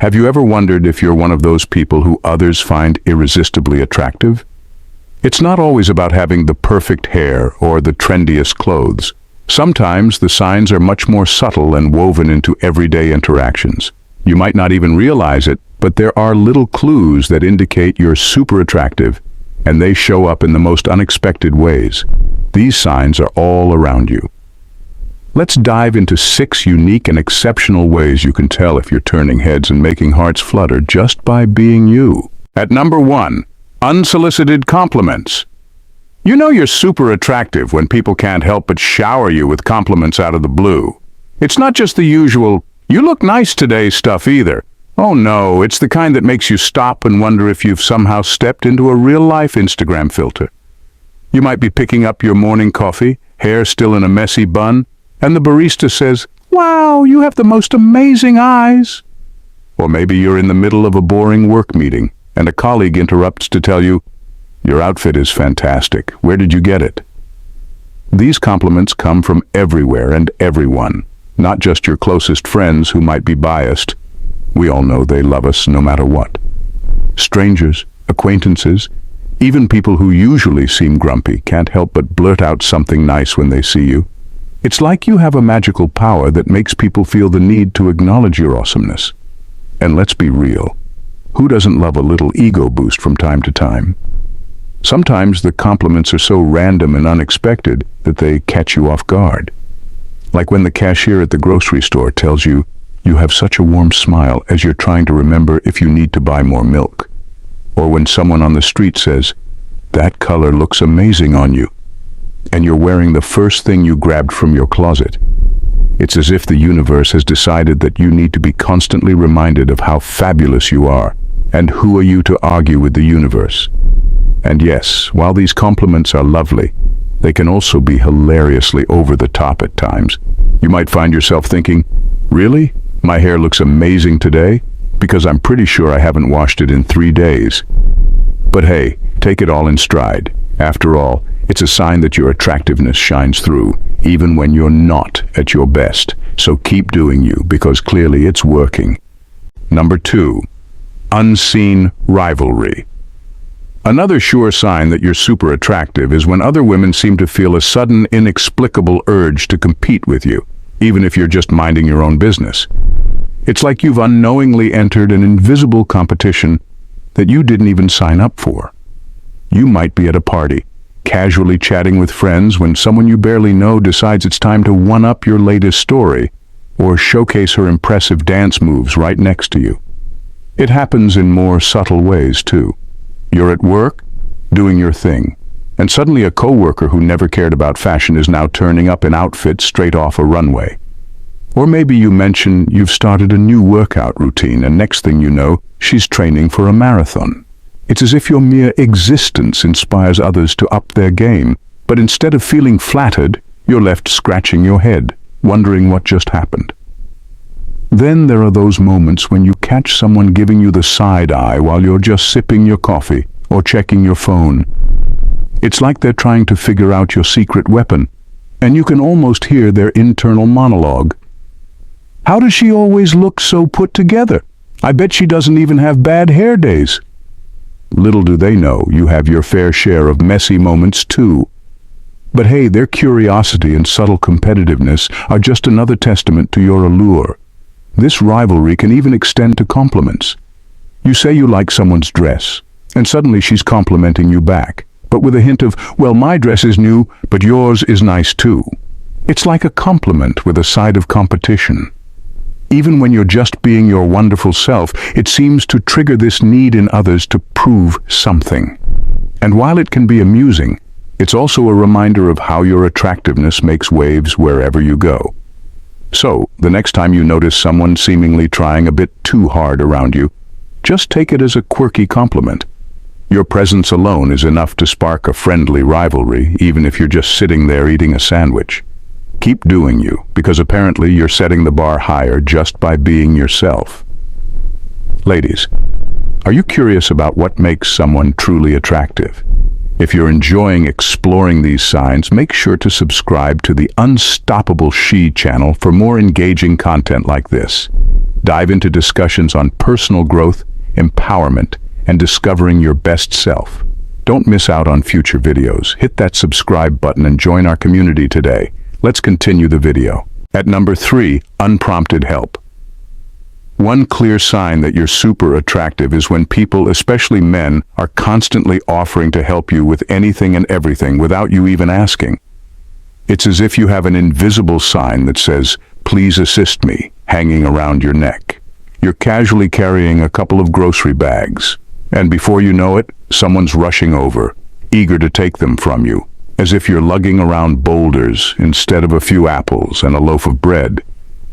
Have you ever wondered if you're one of those people who others find irresistibly attractive? It's not always about having the perfect hair or the trendiest clothes. Sometimes the signs are much more subtle and woven into everyday interactions. You might not even realize it, but there are little clues that indicate you're super attractive, and they show up in the most unexpected ways. These signs are all around you. Let's dive into 6 unique and exceptional ways you can tell if you're turning heads and making hearts flutter just by being you. At number 1, unsolicited compliments. You know you're super attractive when people can't help but shower you with compliments out of the blue. It's not just the usual, "You look nice today" stuff either. Oh no, it's the kind that makes you stop and wonder if you've somehow stepped into a real-life Instagram filter. You might be picking up your morning coffee, hair still in a messy bun, and the barista says, "Wow, you have the most amazing eyes." Or maybe you're in the middle of a boring work meeting, and a colleague interrupts to tell you, "Your outfit is fantastic. Where did you get it?" These compliments come from everywhere and everyone, not just your closest friends who might be biased. We all know they love us no matter what. Strangers, acquaintances, even people who usually seem grumpy can't help but blurt out something nice when they see you. It's like you have a magical power that makes people feel the need to acknowledge your awesomeness. And let's be real, who doesn't love a little ego boost from time to time? Sometimes the compliments are so random and unexpected that they catch you off guard. Like when the cashier at the grocery store tells you, "You have such a warm smile," as you're trying to remember if you need to buy more milk. Or when someone on the street says, "That color looks amazing on you," and you're wearing the first thing you grabbed from your closet. It's as if the universe has decided that you need to be constantly reminded of how fabulous you are, and who are you to argue with the universe? And yes, while these compliments are lovely, they can also be hilariously over the top at times. You might find yourself thinking, "Really? My hair looks amazing today? Because I'm pretty sure I haven't washed it in 3 days." But hey, take it all in stride. After all, it's a sign that your attractiveness shines through, even when you're not at your best. So keep doing you, because clearly it's working. Number 2, unseen rivalry. Another sure sign that you're super attractive is when other women seem to feel a sudden, inexplicable urge to compete with you, even if you're just minding your own business. It's like you've unknowingly entered an invisible competition that you didn't even sign up for. You might be at a party, casually chatting with friends when someone you barely know decides it's time to one-up your latest story or showcase her impressive dance moves right next to you. It happens in more subtle ways, too. You're at work, doing your thing, and suddenly a coworker who never cared about fashion is now turning up in outfits straight off a runway. Or maybe you mention you've started a new workout routine, and next thing you know, she's training for a marathon. It's as if your mere existence inspires others to up their game, but instead of feeling flattered, you're left scratching your head, wondering what just happened. Then there are those moments when you catch someone giving you the side eye while you're just sipping your coffee or checking your phone. It's like they're trying to figure out your secret weapon, and you can almost hear their internal monologue. "How does she always look so put together? I bet she doesn't even have bad hair days." Little do they know you have your fair share of messy moments too. But hey, their curiosity and subtle competitiveness are just another testament to your allure. This rivalry can even extend to compliments. You say you like someone's dress, and suddenly she's complimenting you back, but with a hint of, "Well, my dress is new, but yours is nice too." It's like a compliment with a side of competition. Even when you're just being your wonderful self, it seems to trigger this need in others to prove something. And while it can be amusing, it's also a reminder of how your attractiveness makes waves wherever you go. So, the next time you notice someone seemingly trying a bit too hard around you, just take it as a quirky compliment. Your presence alone is enough to spark a friendly rivalry, even if you're just sitting there eating a sandwich. Keep doing you, because apparently you're setting the bar higher just by being yourself. Ladies, are you curious about what makes someone truly attractive? If you're enjoying exploring these signs, make sure to subscribe to the Unstoppable She channel for more engaging content like this. Dive into discussions on personal growth, empowerment, and discovering your best self. Don't miss out on future videos. Hit that subscribe button and join our community today. Let's continue the video. At number 3, unprompted help. One clear sign that you're super attractive is when people, especially men, are constantly offering to help you with anything and everything without you even asking. It's as if you have an invisible sign that says, "Please assist me," hanging around your neck. You're casually carrying a couple of grocery bags, and before you know it, someone's rushing over, eager to take them from you, as if you're lugging around boulders instead of a few apples and a loaf of bread.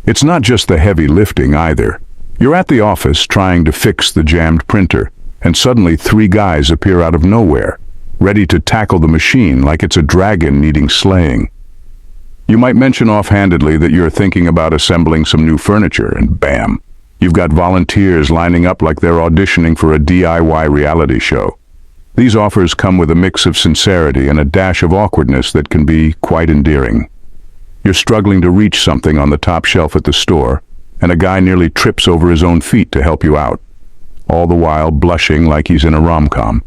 It's not just the heavy lifting either. You're at the office trying to fix the jammed printer, and suddenly 3 guys appear out of nowhere, ready to tackle the machine like it's a dragon needing slaying. You might mention offhandedly that you're thinking about assembling some new furniture, and bam, you've got volunteers lining up like they're auditioning for a DIY reality show. These offers come with a mix of sincerity and a dash of awkwardness that can be quite endearing. You're struggling to reach something on the top shelf at the store, and a guy nearly trips over his own feet to help you out, all the while blushing like he's in a rom-com.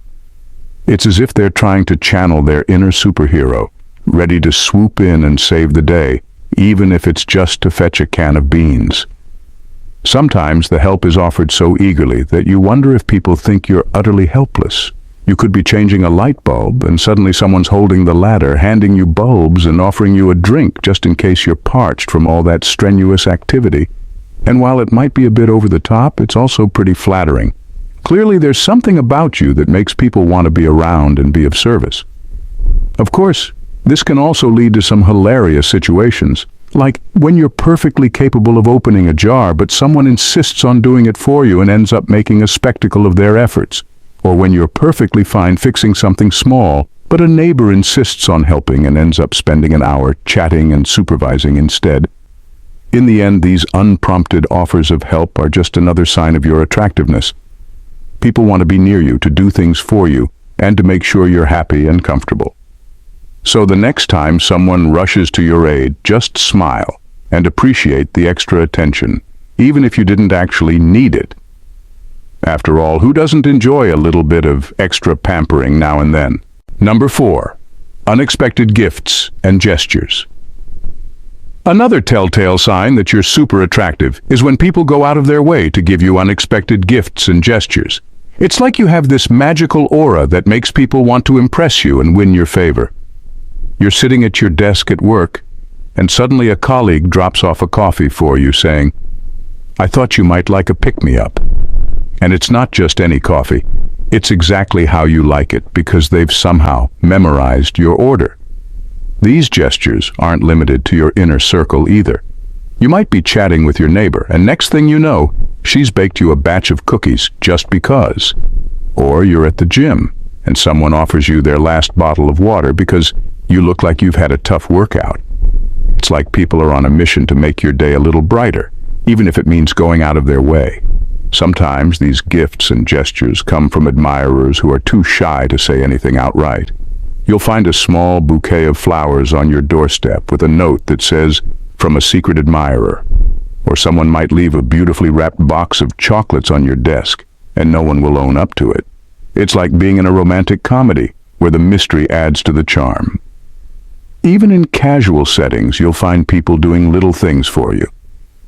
It's as if they're trying to channel their inner superhero, ready to swoop in and save the day, even if it's just to fetch a can of beans. Sometimes the help is offered so eagerly that you wonder if people think you're utterly helpless. You could be changing a light bulb, and suddenly someone's holding the ladder, handing you bulbs and offering you a drink just in case you're parched from all that strenuous activity. And while it might be a bit over the top, it's also pretty flattering. Clearly, there's something about you that makes people want to be around and be of service. Of course, this can also lead to some hilarious situations, like when you're perfectly capable of opening a jar, but someone insists on doing it for you and ends up making a spectacle of their efforts. Or when you're perfectly fine fixing something small, but a neighbor insists on helping and ends up spending an hour chatting and supervising instead. In the end, these unprompted offers of help are just another sign of your attractiveness. People want to be near you, to do things for you, and to make sure you're happy and comfortable. So the next time someone rushes to your aid, just smile and appreciate the extra attention, even if you didn't actually need it. After all, who doesn't enjoy a little bit of extra pampering now and then? Number 4, unexpected gifts and gestures. Another telltale sign that you're super attractive is when people go out of their way to give you unexpected gifts and gestures. It's like you have this magical aura that makes people want to impress you and win your favor. You're sitting at your desk at work, and suddenly a colleague drops off a coffee for you saying, "I thought you might like a pick-me-up." And it's not just any coffee. It's exactly how you like it, because they've somehow memorized your order. These gestures aren't limited to your inner circle either. You might be chatting with your neighbor, and next thing you know, she's baked you a batch of cookies just because. Or you're at the gym, and someone offers you their last bottle of water because you look like you've had a tough workout. It's like people are on a mission to make your day a little brighter, even if it means going out of their way. Sometimes these gifts and gestures come from admirers who are too shy to say anything outright. You'll find a small bouquet of flowers on your doorstep with a note that says, "From a secret admirer." Or someone might leave a beautifully wrapped box of chocolates on your desk, and no one will own up to it. It's like being in a romantic comedy, where the mystery adds to the charm. Even in casual settings, you'll find people doing little things for you.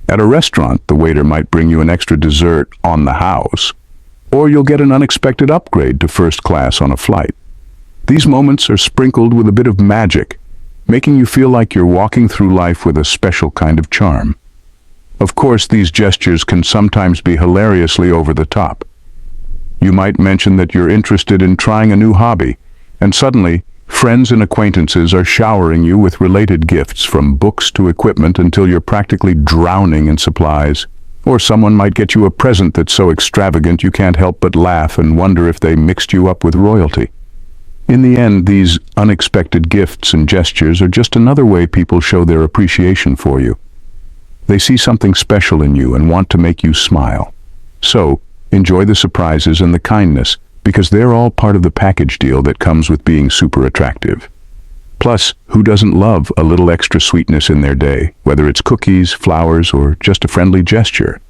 At a restaurant, the waiter might bring you an extra dessert on the house, or you'll get an unexpected upgrade to first class on a flight. These moments are sprinkled with a bit of magic, making you feel like you're walking through life with a special kind of charm. Of course, these gestures can sometimes be hilariously over the top. You might mention that you're interested in trying a new hobby, and suddenly, friends and acquaintances are showering you with related gifts, from books to equipment, until you're practically drowning in supplies. Or someone might get you a present that's so extravagant you can't help but laugh and wonder if they mixed you up with royalty. In the end, these unexpected gifts and gestures are just another way people show their appreciation for you. They see something special in you and want to make you smile. So, enjoy the surprises and the kindness, because they're all part of the package deal that comes with being super attractive. Plus, who doesn't love a little extra sweetness in their day, whether it's cookies, flowers, or just a friendly gesture?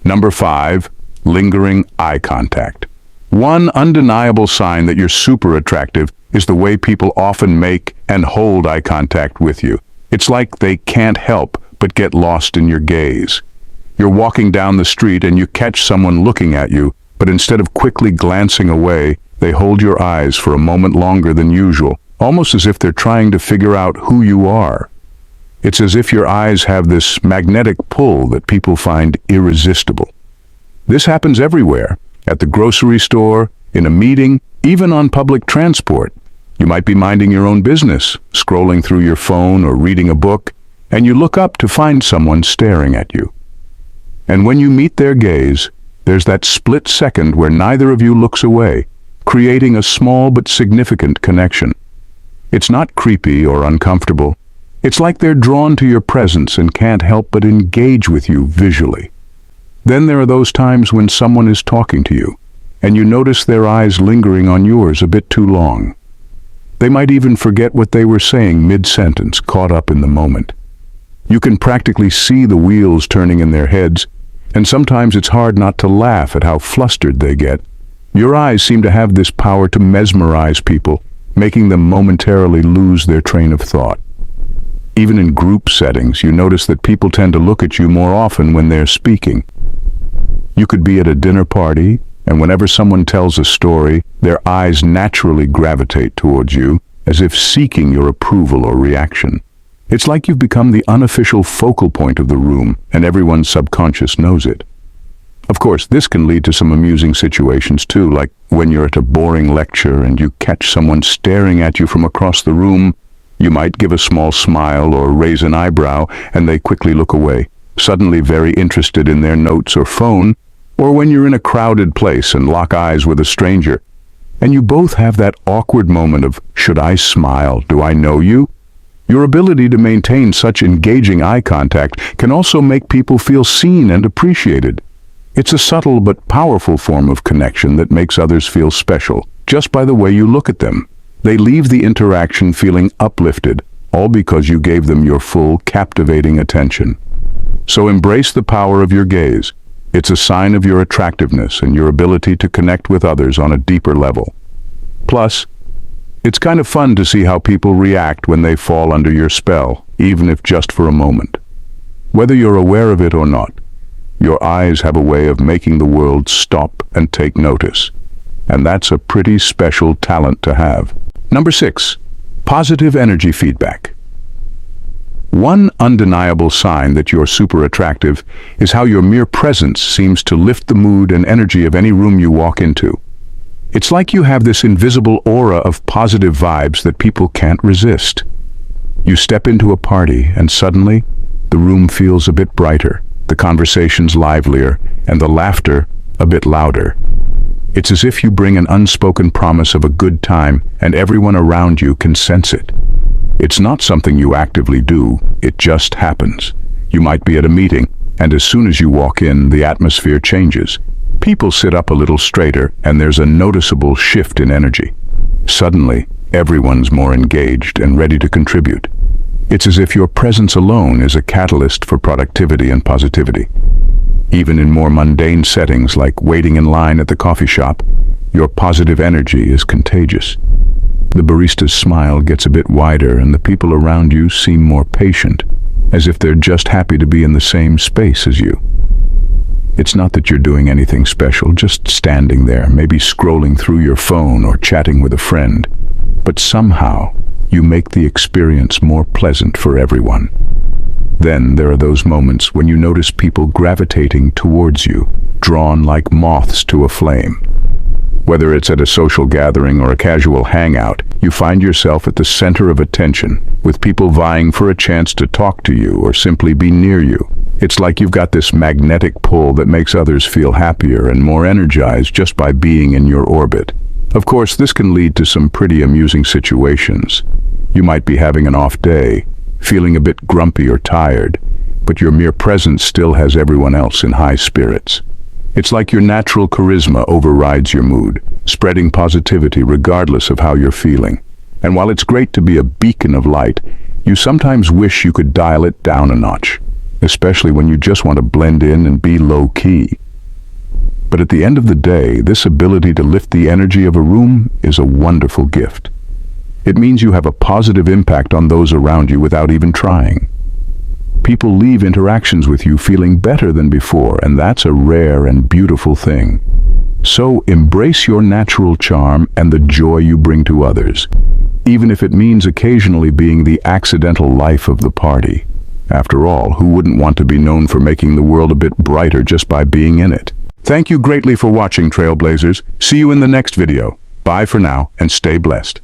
Number 5, lingering eye contact. One undeniable sign that you're super attractive is the way people often make and hold eye contact with you. It's like they can't help but get lost in your gaze. You're walking down the street and you catch someone looking at you, but instead of quickly glancing away, they hold your eyes for a moment longer than usual, almost as if they're trying to figure out who you are. It's as if your eyes have this magnetic pull that people find irresistible. This happens everywhere, at the grocery store, in a meeting, even on public transport. You might be minding your own business, scrolling through your phone or reading a book, and you look up to find someone staring at you. And when you meet their gaze, there's that split second where neither of you looks away, creating a small but significant connection. It's not creepy or uncomfortable. It's like they're drawn to your presence and can't help but engage with you visually. Then there are those times when someone is talking to you, and you notice their eyes lingering on yours a bit too long. They might even forget what they were saying mid-sentence, caught up in the moment. You can practically see the wheels turning in their heads, and sometimes it's hard not to laugh at how flustered they get. Your eyes seem to have this power to mesmerize people, making them momentarily lose their train of thought. Even in group settings, you notice that people tend to look at you more often when they're speaking. You could be at a dinner party, and whenever someone tells a story, their eyes naturally gravitate towards you, as if seeking your approval or reaction. It's like you've become the unofficial focal point of the room, and everyone's subconscious knows it. Of course, this can lead to some amusing situations too, like when you're at a boring lecture and you catch someone staring at you from across the room. You might give a small smile or raise an eyebrow, and they quickly look away, suddenly very interested in their notes or phone. Or when you're in a crowded place and lock eyes with a stranger, and you both have that awkward moment of, should I smile? Do I know you? Your ability to maintain such engaging eye contact can also make people feel seen and appreciated. It's a subtle but powerful form of connection that makes others feel special, just by the way you look at them. They leave the interaction feeling uplifted, all because you gave them your full, captivating attention. So embrace the power of your gaze. It's a sign of your attractiveness and your ability to connect with others on a deeper level. Plus, it's kind of fun to see how people react when they fall under your spell, even if just for a moment. Whether you're aware of it or not, your eyes have a way of making the world stop and take notice. And that's a pretty special talent to have. Number 6, positive energy feedback. One undeniable sign that you're super attractive is how your mere presence seems to lift the mood and energy of any room you walk into. It's like you have this invisible aura of positive vibes that people can't resist. You step into a party and suddenly, the room feels a bit brighter, the conversations livelier, and the laughter a bit louder. It's as if you bring an unspoken promise of a good time and everyone around you can sense it. It's not something you actively do, it just happens. You might be at a meeting, and as soon as you walk in, the atmosphere changes. People sit up a little straighter, and there's a noticeable shift in energy. Suddenly, everyone's more engaged and ready to contribute. It's as if your presence alone is a catalyst for productivity and positivity. Even in more mundane settings like waiting in line at the coffee shop, your positive energy is contagious. The barista's smile gets a bit wider and the people around you seem more patient, as if they're just happy to be in the same space as you. It's not that you're doing anything special, just standing there, maybe scrolling through your phone or chatting with a friend. But somehow, you make the experience more pleasant for everyone. Then there are those moments when you notice people gravitating towards you, drawn like moths to a flame. Whether it's at a social gathering or a casual hangout, you find yourself at the center of attention, with people vying for a chance to talk to you or simply be near you. It's like you've got this magnetic pull that makes others feel happier and more energized just by being in your orbit. Of course, this can lead to some pretty amusing situations. You might be having an off day, feeling a bit grumpy or tired, but your mere presence still has everyone else in high spirits. It's like your natural charisma overrides your mood, spreading positivity regardless of how you're feeling. And while it's great to be a beacon of light, you sometimes wish you could dial it down a notch. especially when you just want to blend in and be low-key. But at the end of the day, this ability to lift the energy of a room is a wonderful gift. It means you have a positive impact on those around you without even trying. People leave interactions with you feeling better than before, and that's a rare and beautiful thing. So embrace your natural charm and the joy you bring to others, even if it means occasionally being the accidental life of the party. After all, who wouldn't want to be known for making the world a bit brighter just by being in it? Thank you greatly for watching, Trailblazers. See you in the next video. Bye for now, and stay blessed.